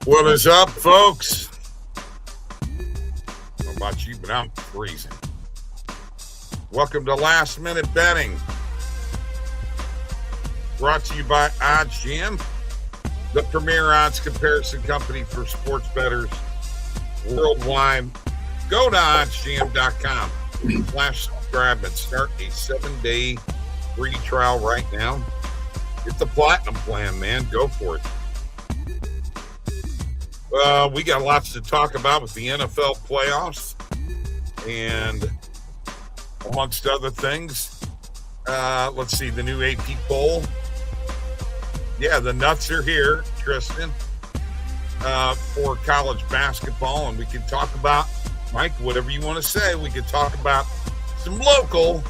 What is up, folks? I don't know about you, but I'm freezing. Welcome to Last Minute Betting. Brought to you by OddsJam, the premier odds comparison company for sports bettors worldwide. Go to oddsjam.com/subscribe and start a 7-day free trial right now. Get the platinum plan, man. Go for it. We got lots to talk about with the NFL playoffs and amongst other things. Let's see, the new AP poll. Yeah, the Nutz are here, Tristan, for college basketball. And we can talk about, Mike, whatever you want to say. We could talk about some local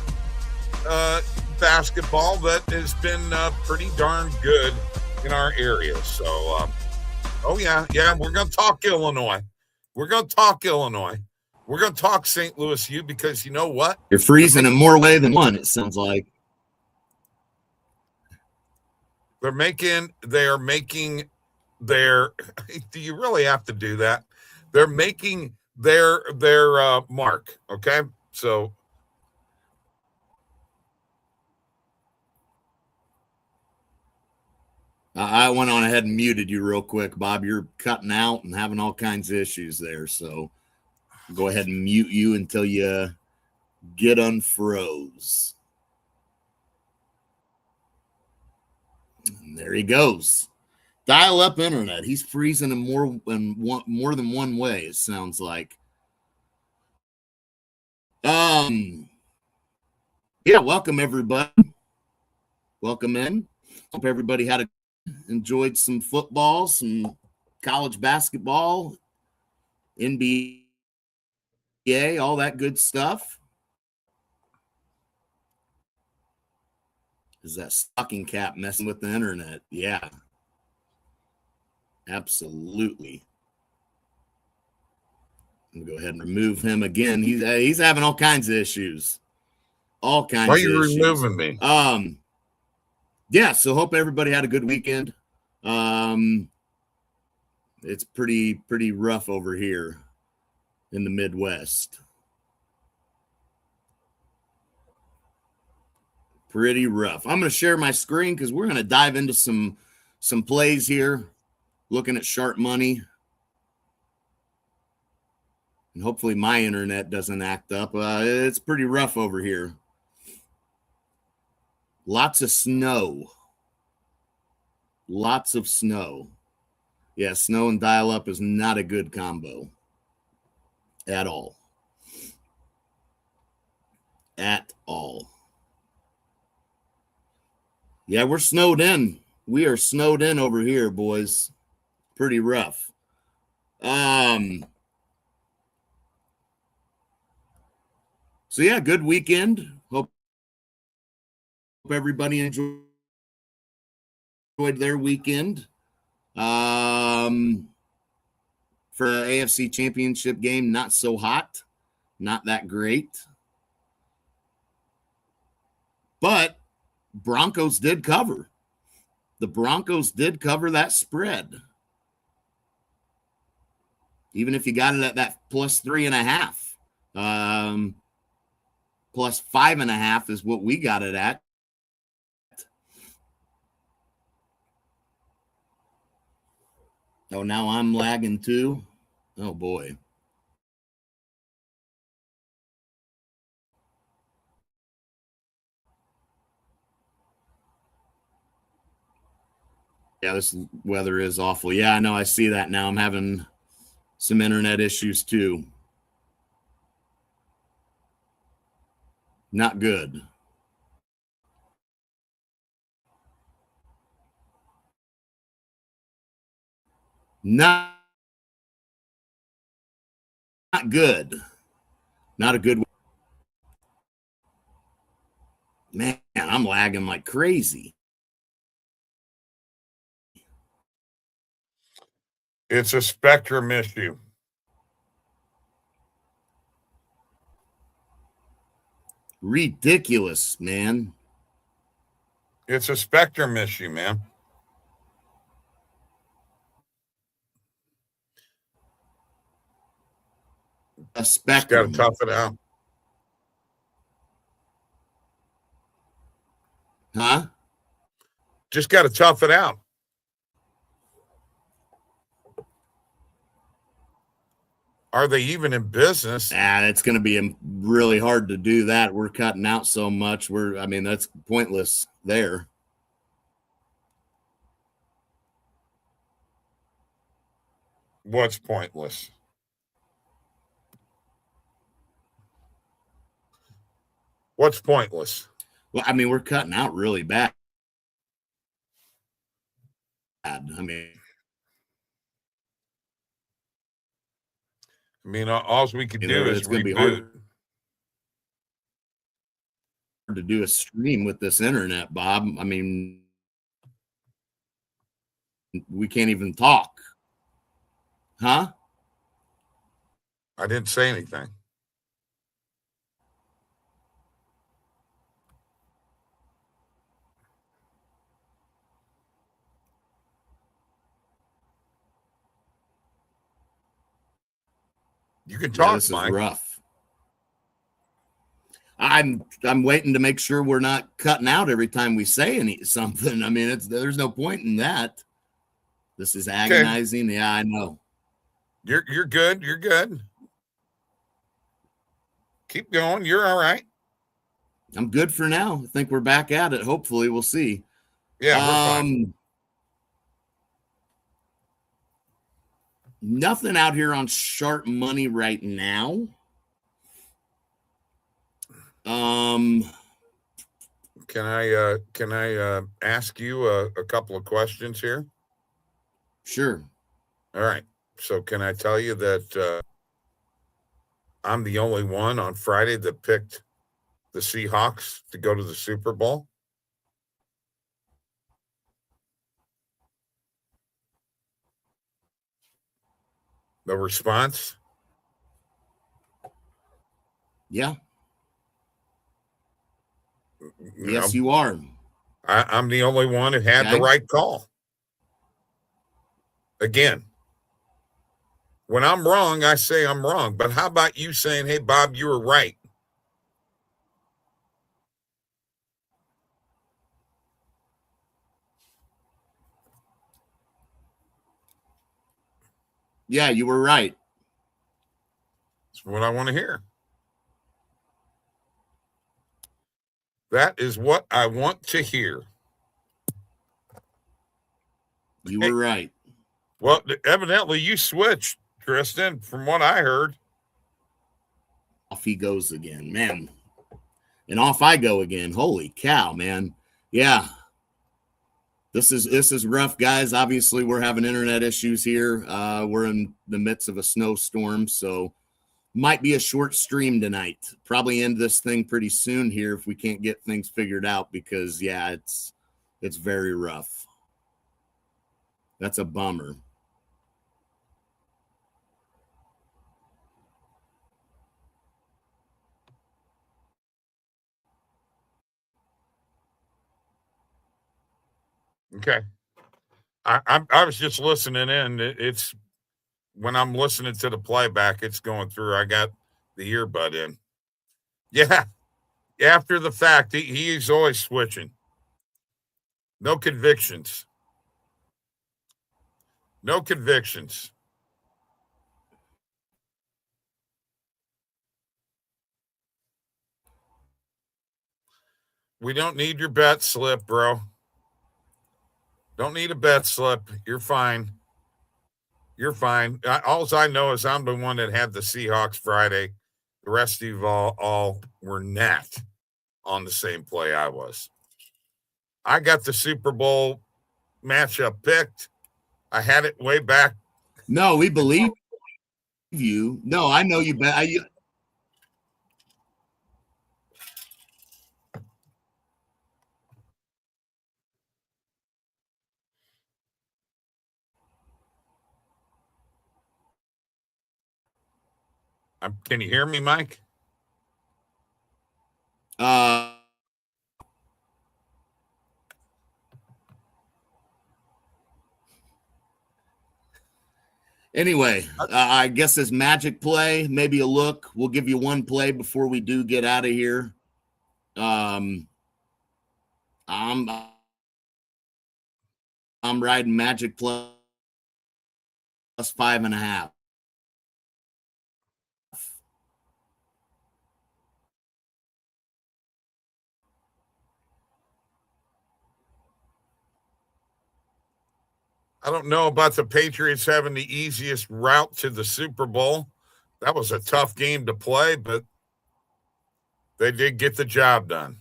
basketball that has been pretty darn good in our area. So, oh, yeah, we're going to talk Illinois. We're going to talk St. Louis U, because you know what? You're freezing in more way than one, it sounds like. They are making their, do you really have to do that? They're making their mark, okay? So I went on ahead and muted you real quick, Bob. You're cutting out and having all kinds of issues there. So go ahead and mute you until you get unfroze. And there he goes. Dial up internet. He's freezing in more than one way, it sounds like. Yeah, welcome everybody. Welcome in. Hope everybody enjoyed some football, some college basketball, NBA, all that good stuff. Is that stocking cap messing with the internet? Yeah, absolutely. I'm gonna go ahead and remove him again. He's having all kinds of issues. All kinds of issues. Why are you removing me? Yeah, so hope everybody had a good weekend. It's pretty rough over here in the Midwest. Pretty rough. I'm going to share my screen because we're going to dive into some plays here, looking at sharp money. And hopefully my internet doesn't act up. It's pretty rough over here. Lots of snow. Lots of snow. Yeah, snow and dial-up is not a good combo. At all. At all. Yeah, we're snowed in. We are snowed in over here, boys. Pretty rough. So, yeah, good weekend. Hope everybody enjoyed their weekend. For an AFC Championship game, not so hot. Not that great. But Broncos did cover. The Broncos did cover that spread. Even if you got it at that plus 3.5. Plus 5.5 is what we got it at. Oh, now I'm lagging too. Oh, boy. Yeah, this weather is awful. Yeah, I know. I see that now. I'm having some internet issues too. Not good. Not good. Not a good. Man, I'm lagging like crazy. It's a spectrum issue. Ridiculous, man. It's a spectrum issue, man. Just got to spectrum. tough it out. Huh? Just got to tough it out. Are they even in business? It's going to be really hard to do that. We're cutting out so much. That's pointless there. What's pointless? What's pointless? Well, we're cutting out really bad. All we could do is it's going to be reboot. hard to do a stream with this internet, Bob. We can't even talk. Huh? I didn't say anything. You can talk, This is Mike. rough. I'm waiting to make sure we're not cutting out every time we say something. There's no point in that. This is agonizing. Okay. Yeah, I know. You're good. You're good. Keep going. You're all right. I'm good for now. I think we're back at it. Hopefully, we'll see. Yeah, we're fine. Nothing out here on sharp money right now. Can I ask you a couple of questions here? Sure. All right. So can I tell you that I'm the only one on Friday that picked the Seahawks to go to the Super Bowl? The response? Yeah. Yes, you are. I'm the only one who had the right call. Again, when I'm wrong, I say I'm wrong. But how about you saying, hey, Bob, you were right? Yeah, you were right. That's what I want to hear. That is what I want to hear. You were right. Well, evidently you switched, Tristan, from what I heard. Off he goes again, man. And off I go again. Holy cow, man. Yeah. This is rough, guys. Obviously, we're having internet issues here. We're in the midst of a snowstorm, so might be a short stream tonight. Probably end this thing pretty soon here if we can't get things figured out because, yeah, it's very rough. That's a bummer. Okay. I was just listening in. It's when I'm listening to the playback, it's going through. I got the earbud in. Yeah. After the fact, he's always switching. No convictions. No convictions. We don't need your bet slip, bro. Don't need a bet slip. You're fine. You're fine. All I know is I'm the one that had the Seahawks Friday. The rest of you all were not on the same play I was. I got the Super Bowl matchup picked. I had it way back. No, we believe you. No, I know you bet. Can you hear me, Mike? Anyway, I guess this magic play, maybe a look. We'll give you one play before we do get out of here. I'm riding magic plus 5.5. I don't know about the Patriots having the easiest route to the Super Bowl. That was a tough game to play, but they did get the job done.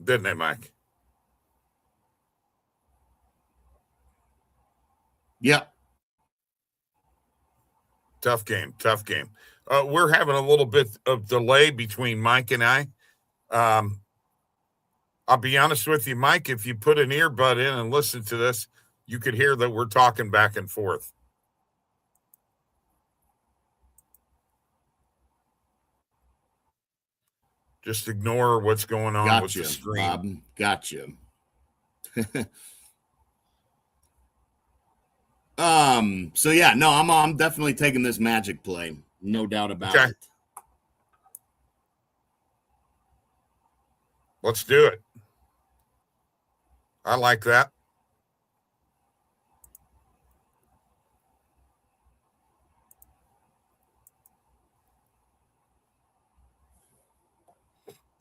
Didn't they, Mike? Yep. Tough game. We're having a little bit of delay between Mike and I. I'll be honest with you, Mike, if you put an earbud in and listen to this, you could hear that we're talking back and forth. Just ignore what's going on with the screen. Gotcha. So yeah, no, I'm definitely taking this magic play. No doubt about it. Let's do it. I like that.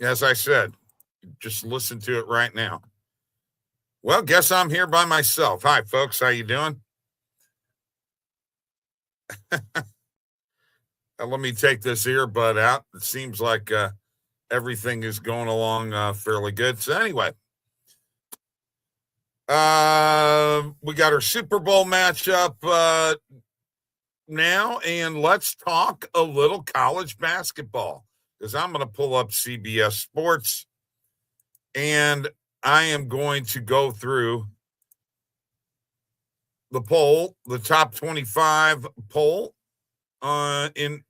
As I said, just listen to it right now. Well, guess I'm here by myself. Hi, folks. How you doing? Let me take this earbud out. It seems like everything is going along fairly good. So anyway, we got our Super Bowl matchup now, and let's talk a little college basketball, because I'm going to pull up CBS Sports, and I am going to go through the poll, the top 25 poll in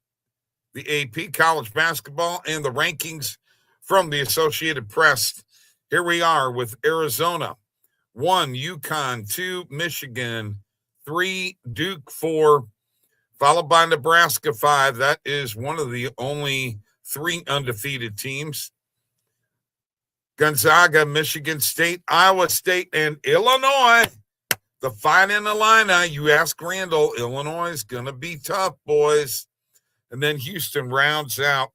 the AP college basketball, and the rankings from the Associated Press. Here we are with Arizona, 1, UConn, 2, Michigan, 3, Duke, 4, followed by Nebraska, 5. That is one of the only 3 undefeated teams. Gonzaga, Michigan State, Iowa State, and Illinois. The Fighting Illini. You ask Randall, Illinois is going to be tough, boys. And then Houston rounds out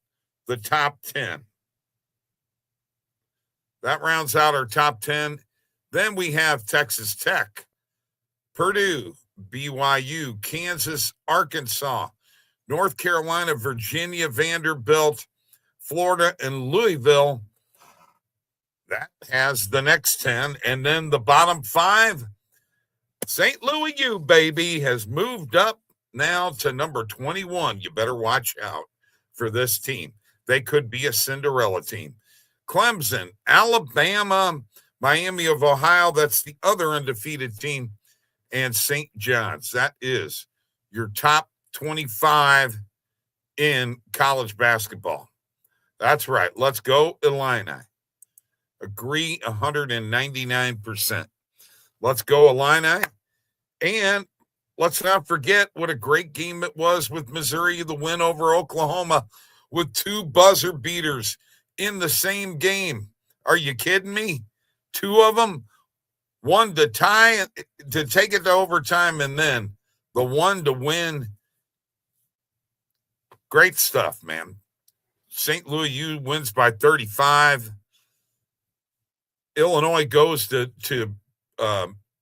the top 10. That rounds out our top 10. Then we have Texas Tech, Purdue, BYU, Kansas, Arkansas, North Carolina, Virginia, Vanderbilt, Florida, and Louisville. That has the next 10. And then the bottom 5, St. Louis U, baby, has moved up now to number 21. You better watch out for this team. They could be a Cinderella team. Clemson, Alabama, Miami of Ohio, that's the other undefeated team, and St. John's. That is your top 25 in college basketball. That's right. Let's go, Illini. Agree 199%. Let's go, Illini. And let's not forget what a great game it was with Missouri, the win over Oklahoma with 2 buzzer beaters in the same game. Are you kidding me? 2 of them, one to tie, to take it to overtime, and then the one to win. Great stuff, man. St. Louis U wins by 35. Illinois goes to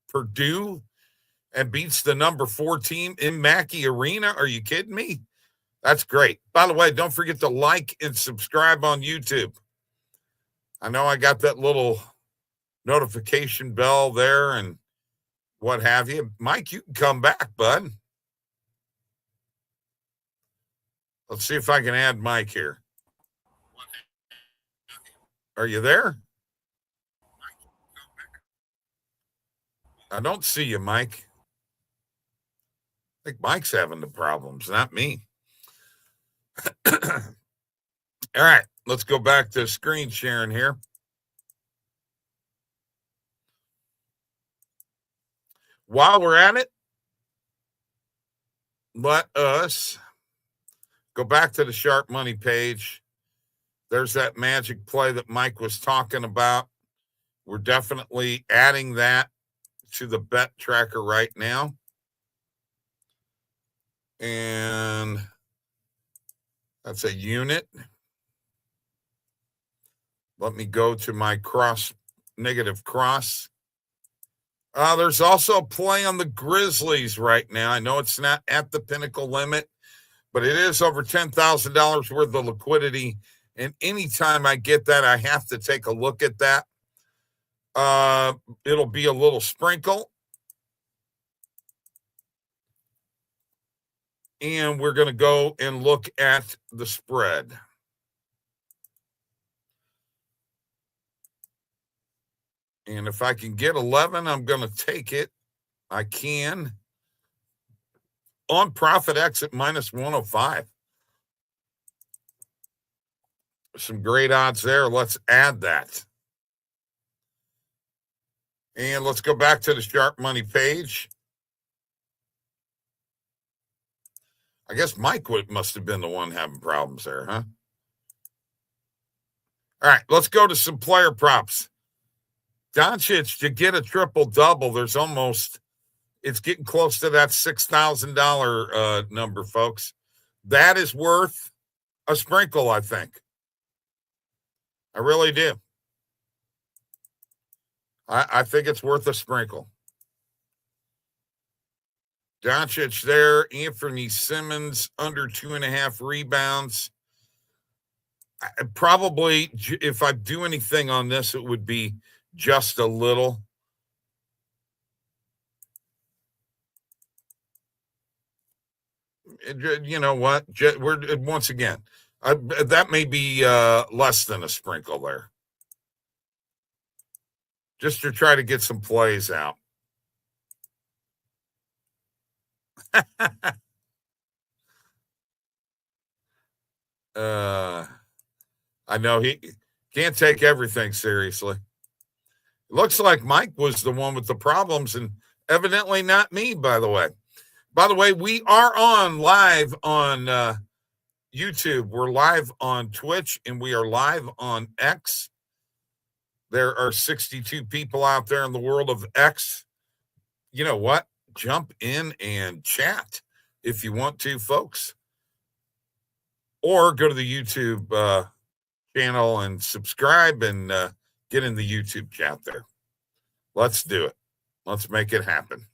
Purdue and beats the number 4 team in Mackey Arena. Are you kidding me? That's great. By the way, don't forget to like and subscribe on YouTube. I know I got that little notification bell there and what have you. Mike, you can come back, bud. Let's see if I can add Mike here. Are you there? I don't see you, Mike. I think Mike's having the problems, not me. All right, let's go back to screen sharing here. While we're at it, let us go back to the sharp money page. There's that magic play that Mike was talking about. We're definitely adding that to the bet tracker right now. And that's a unit. Let me go to my negative cross. There's also a play on the Grizzlies right now. I know it's not at the pinnacle limit, but it is over $10,000 worth of liquidity. And anytime I get that, I have to take a look at that. It'll be a little sprinkle. And we're going to go and look at the spread. And if I can get 11, I'm going to take it. I can. On profit exit minus 105. Some great odds there. Let's add that. And let's go back to the sharp money page. I guess Mike must have been the one having problems there, huh? All right, let's go to some player props. Doncic to get a triple-double, it's getting close to that $6,000 number, folks. That is worth a sprinkle, I think. I really do. I think it's worth a sprinkle. Doncic there, Anthony Simmons under 2.5 rebounds. Probably, if I do anything on this, it would be just a little. You know what? We're once again, that may be less than a sprinkle there. Just to try to get some plays out. I know he can't take everything seriously. It looks like Mike was the one with the problems, and evidently not me, by the way. By the way, we are on live on YouTube. We're live on Twitch, and we are live on X. There are 62 people out there in the world of X. You know what? Jump in and chat if you want to, folks. Or go to the YouTube channel and subscribe and get in the YouTube chat there. Let's do it. Let's make it happen.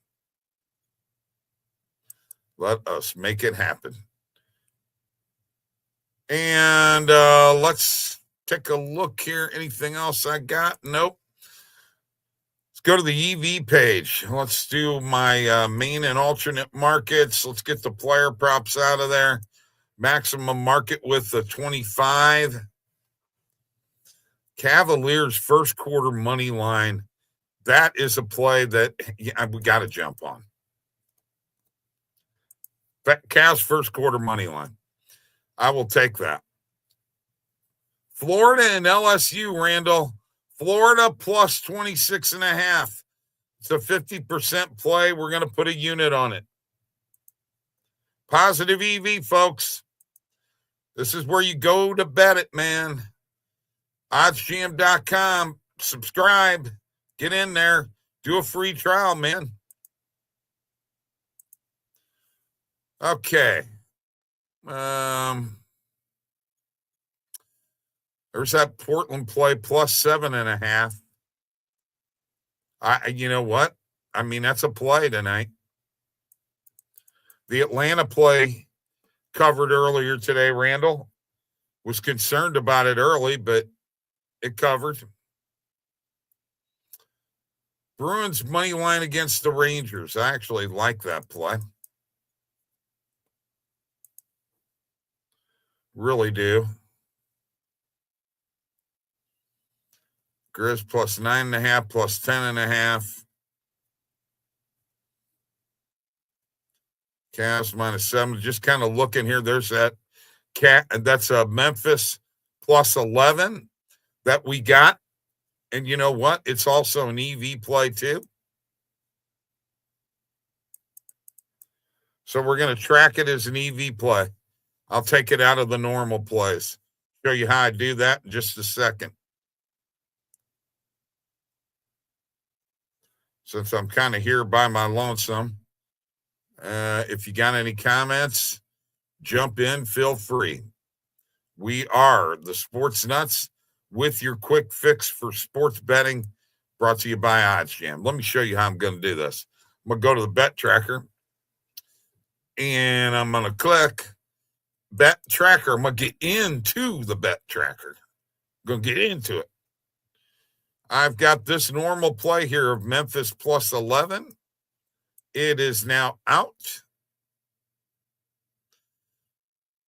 Let us make it happen. And let's take a look here. Anything else I got? Nope. Let's go to the EV page. Let's do my main and alternate markets. Let's get the player props out of there. Maximum market with the 25. Cavaliers first quarter money line. That is a play that we got to jump on. Cavs first quarter money line. I will take that. Florida and LSU, Randall. Florida plus 26.5. It's a 50% play. We're going to put a unit on it. Positive EV, folks. This is where you go to bet it, man. OddsJam.com. Subscribe. Get in there. Do a free trial, man. Okay. There's that Portland play plus 7.5. You know what? I mean, that's a play tonight. The Atlanta play covered earlier today, Randall. Was concerned about it early, but it covered. Bruins money line against the Rangers. I actually like that play. Really do. Grizz plus 9.5, plus 10.5. Cavs minus 7. Just kind of looking here. There's that that's a Memphis plus 11 that we got. And you know what? It's also an EV play too. So we're going to track it as an EV play. I'll take it out of the normal plays. Show you how I do that in just a second. Since I'm kind of here by my lonesome, if you got any comments, jump in, feel free. We are the Sports Nuts with your quick fix for sports betting, brought to you by OddsJam. Let me show you how I'm going to do this. I'm going to go to the bet tracker, and I'm going to click bet tracker. I'm going to get into the bet tracker. I'm going to get into it. I've got this normal play here of Memphis plus 11. It is now out.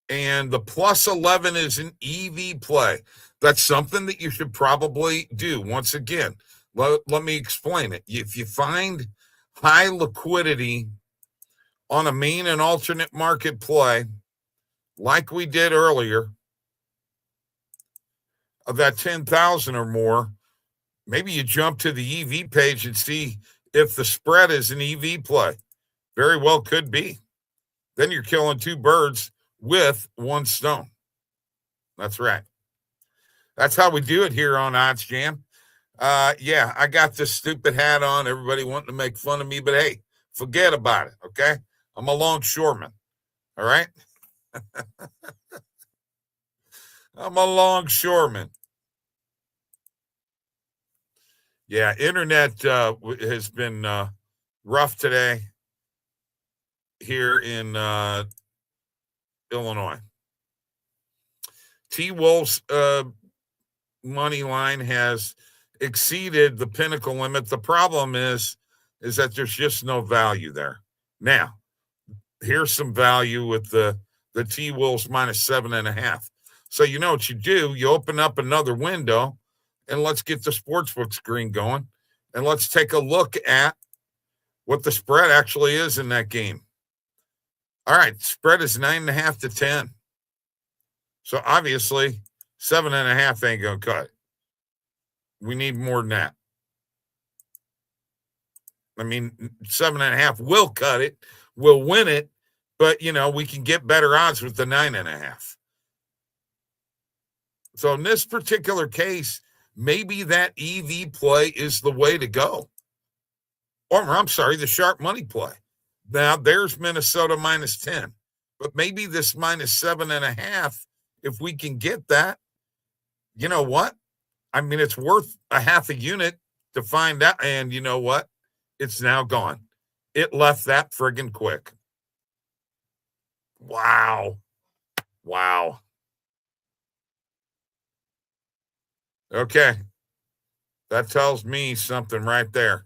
And the plus 11 is an EV play. That's something that you should probably do. Once again, let me explain it. If you find high liquidity on a main and alternate market play, like we did earlier, of that 10,000 or more, maybe you jump to the EV page and see if the spread is an EV play. Very well could be. Then you're killing two birds with one stone. That's right. That's how we do it here on OddsJam. Yeah, I got this stupid hat on. Everybody wanting to make fun of me, but hey, forget about it, okay? I'm a longshoreman, all right? I'm a longshoreman. Yeah, internet has been rough today here in Illinois. T-Wolves money line has exceeded the pinnacle limit. The problem is that there's just no value there. Now, here's some value with the T-Wolves minus 7.5. So you know what you do? You open up another window, and let's get the sportsbook screen going, and let's take a look at what the spread actually is in that game. All right, spread is 9.5 to 10. So obviously, 7.5 ain't gonna cut. We need more than that. I mean, 7.5 will cut it, will win it, but we can get better odds with the 9.5. So in this particular case, maybe that EV play is the way to go. Or I'm sorry, the sharp money play. Now there's Minnesota minus 10, but maybe this minus 7.5. If we can get that, you know what? I mean, it's worth a half a unit to find out. And you know what? It's now gone. It left that friggin' quick. Wow. Okay. That tells me something right there.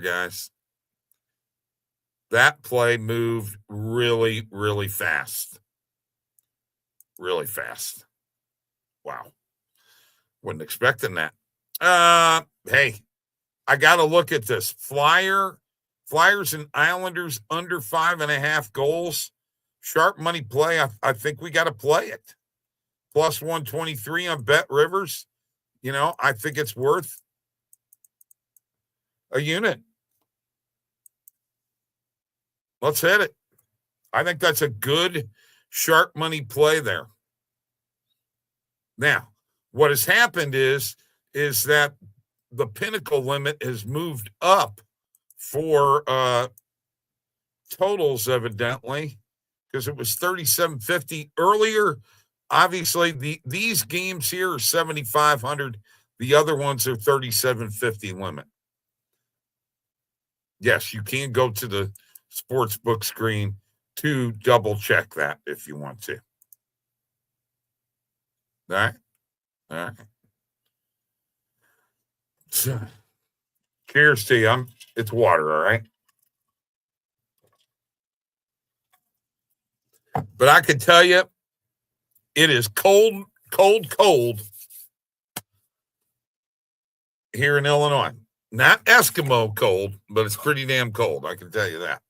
Guys. That play moved really, really fast. Really fast. Wow. Wasn't expecting that. Hey, I got to look at this. Flyers and Islanders under 5.5 goals. Sharp money play. I think we got to play it. Plus 123 on Bet Rivers. I think it's worth a unit. Let's hit it. I think that's a good sharp money play there. Now, what has happened is that the pinnacle limit has moved up for totals, evidently, because it was 37.50 earlier. Obviously, these games here are 7,500. The other ones are 37.50 limit. Yes, you can go to the sportsbook screen to double check that if you want to. All right. So, cheers to you. It's water, all right? But I can tell you, it is cold here in Illinois. Not Eskimo cold, but it's pretty damn cold. I can tell you that.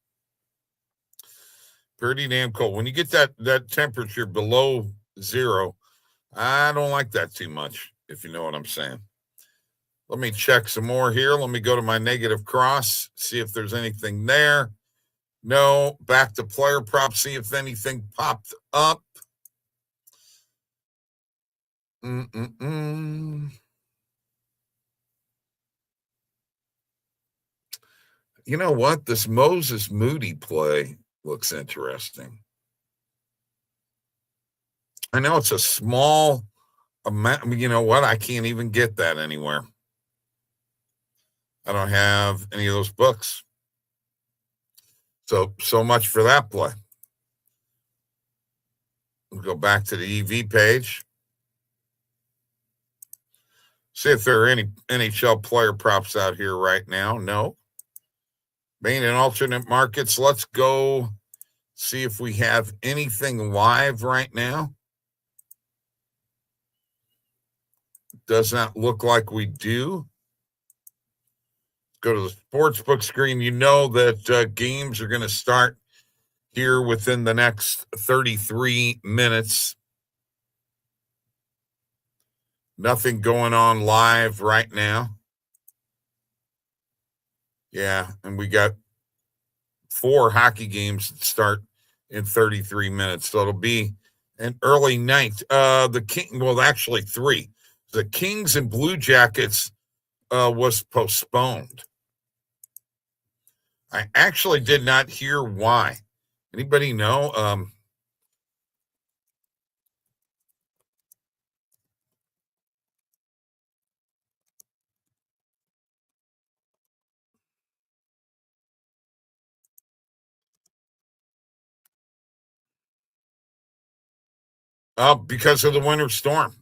Pretty damn cold. When you get that temperature below zero, I don't like that too much, if you know what I'm saying. Let me check some more here. Let me go to my negative cross, see if there's anything there. No. Back to player props, see if anything popped up. You know what? This Moses Moody play looks interesting. I know it's a small amount. You know what? I can't even get that anywhere. I don't have any of those books. So much for that play. We'll go back to the EV page. See if there are any NHL player props out here right now. No. Main and alternate markets. Let's go see if we have anything live right now. Does not look like we do. Go to the sportsbook screen. You know that games are going to start here within the next 33 minutes. Nothing going on live right now. Yeah, and we got 4 hockey games that start in 33 minutes. So it'll be an early night. Actually 3. The Kings and Blue Jackets was postponed. I actually did not hear why. Anybody know? Because of the winter storm.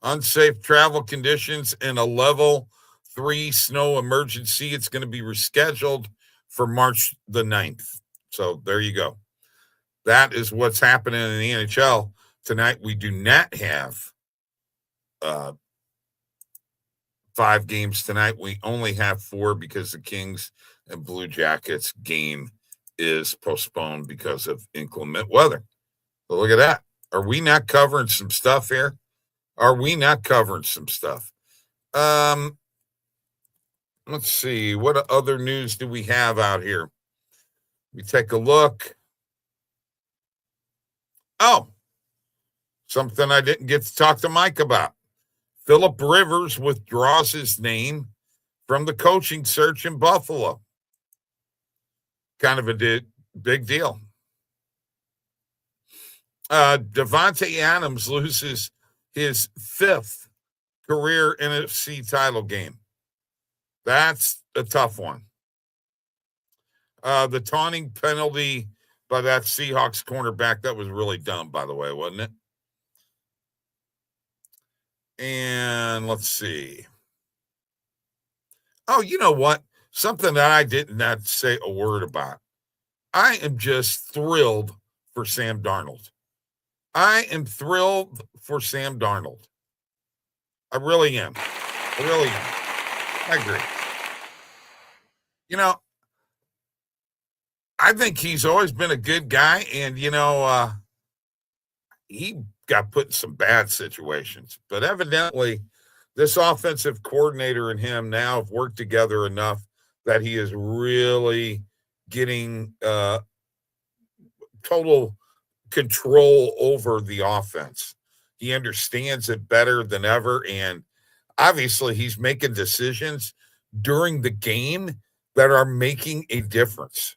Unsafe travel conditions and a level 3 snow emergency. It's going to be rescheduled for March the 9th. So there you go. That is what's happening in the NHL tonight. We do not have 5 games tonight. We only have 4 because the Kings and Blue Jackets game is postponed because of inclement weather. So look at that. Are we not covering some stuff here? Let's see. What other news do we have out here? We take a look. Oh, something I didn't get to talk to Mike about. Phillip Rivers withdraws his name from the coaching search in Buffalo. Kind of a big deal. Devontae Adams loses his 5th career NFC title game. That's a tough one. The taunting penalty by that Seahawks cornerback, that was really dumb, by the way, wasn't it? And let's see. Oh, you know what? Something that I did not say a word about. I am just thrilled for Sam Darnold. I am thrilled for Sam Darnold. I really am. I agree. You know, I think he's always been a good guy, and, he got put in some bad situations. But evidently, this offensive coordinator and him now have worked together enough that he is really getting total control over the offense. He understands it better than ever, and obviously he's making decisions during the game that are making a difference.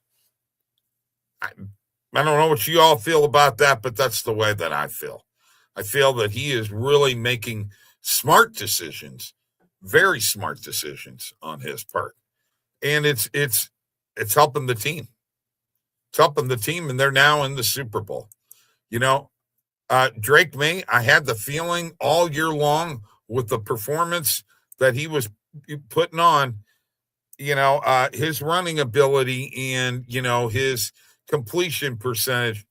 I don't know what you all feel about that, but that's the way that I feel. I feel that he is really making smart decisions, very smart decisions on his part. And it's helping the team. It's helping the team, and they're now in the Super Bowl. Drake May, I had the feeling all year long with the performance that he was putting on, his running ability and, his completion percentage,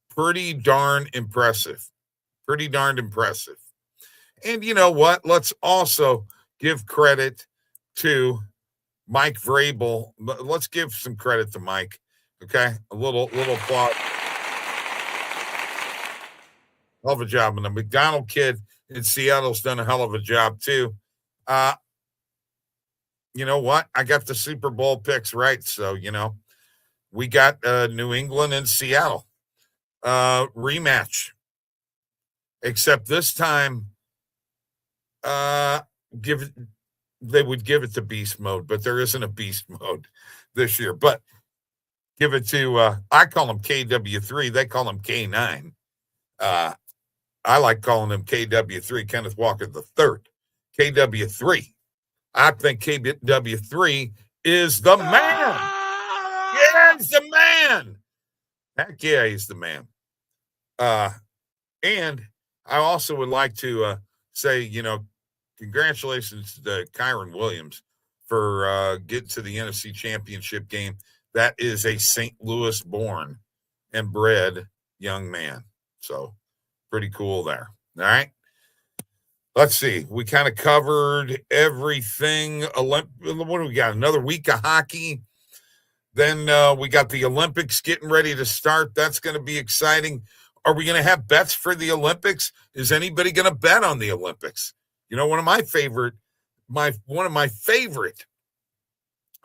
pretty darn impressive. And you know what? Let's also give credit to Mike Vrabel. Let's give some credit to Mike. Okay, a little applause. Hell of a job. And the McDonald kid in Seattle's done a hell of a job too. You know what? I got the Super Bowl picks right. So, we got New England and Seattle rematch. Except this time, they would give it to beast mode, but there isn't a beast mode this year. But give it to, I call them KW3. They call them K9. I like calling him KW3, Kenneth Walker III. KW3. I think KW3 is the man. Yeah, he's the man. Heck yeah, he's the man. And I also would like to say, congratulations to Kyron Williams for getting to the NFC Championship game. That is a St. Louis born and bred young man. So pretty cool there. All right. Let's see. We kind of covered everything. What do we got? Another week of hockey. Then we got the Olympics getting ready to start. That's going to be exciting. Are we going to have bets for the Olympics? Is anybody going to bet on the Olympics? One of my favorite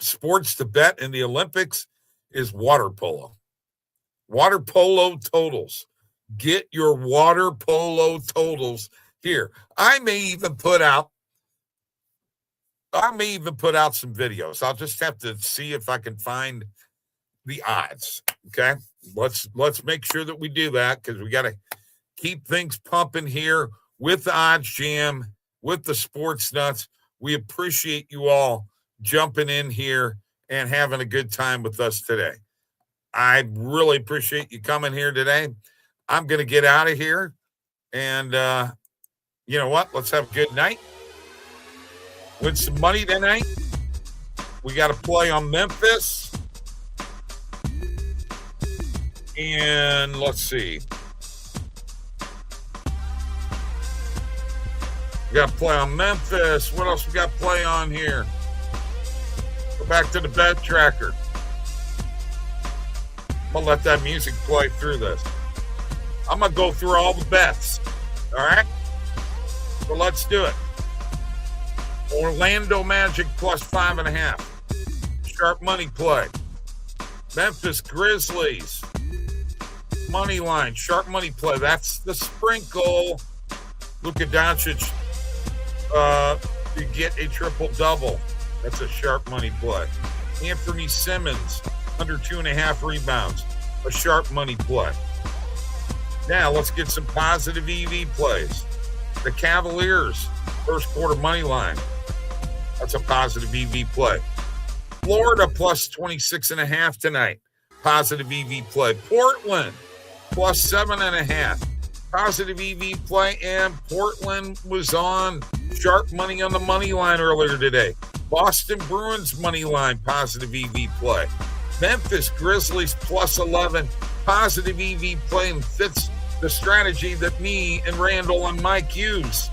sports to bet in the Olympics is water polo. Water polo totals. Get your water polo totals here. I may even put out some videos. I'll just have to see if I can find the odds. Okay. Let's make sure that we do that, because we got to keep things pumping here with the OddsJam, with the Sports Nuts. We appreciate you all jumping in here and having a good time with us today. I really appreciate you coming here today. I'm going to get out of here, and you know what? Let's have a good night. Win some money tonight. We got to play on Memphis. And let's see. We got to play on Memphis. What else we got to play on here? Go back to the bet tracker. I'm going to let that music play through this. I'm going to go through all the bets. All right? So let's do it. Orlando Magic plus 5.5. Sharp money play. Memphis Grizzlies. Money line. Sharp money play. That's the sprinkle. Luka Doncic to get a triple-double. That's a sharp money play. Anthony Simmons under 2.5 rebounds. A sharp money play. Now let's get some positive EV plays. The Cavaliers first quarter money line. That's a positive EV play. Florida plus 26.5 tonight. Positive EV play. Portland plus 7.5. Positive EV play. And Portland was on sharp money on the money line earlier today. Boston Bruins money line. Positive EV play. Memphis Grizzlies plus 11. Positive EV play, and fits the strategy that me and Randall and Mike use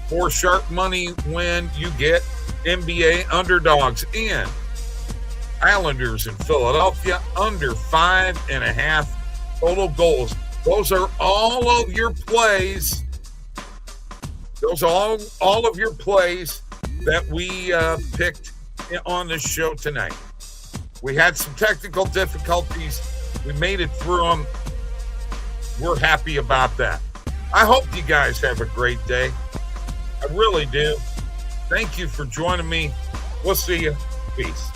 for sharp money when you get NBA underdogs. And Islanders in Philadelphia under 5.5 total goals. Those are all of your plays. Those are all of your plays that we picked on this show tonight. We had some technical difficulties. We made it through them. We're happy about that. I hope you guys have a great day. I really do. Thank you for joining me. We'll see you. Peace.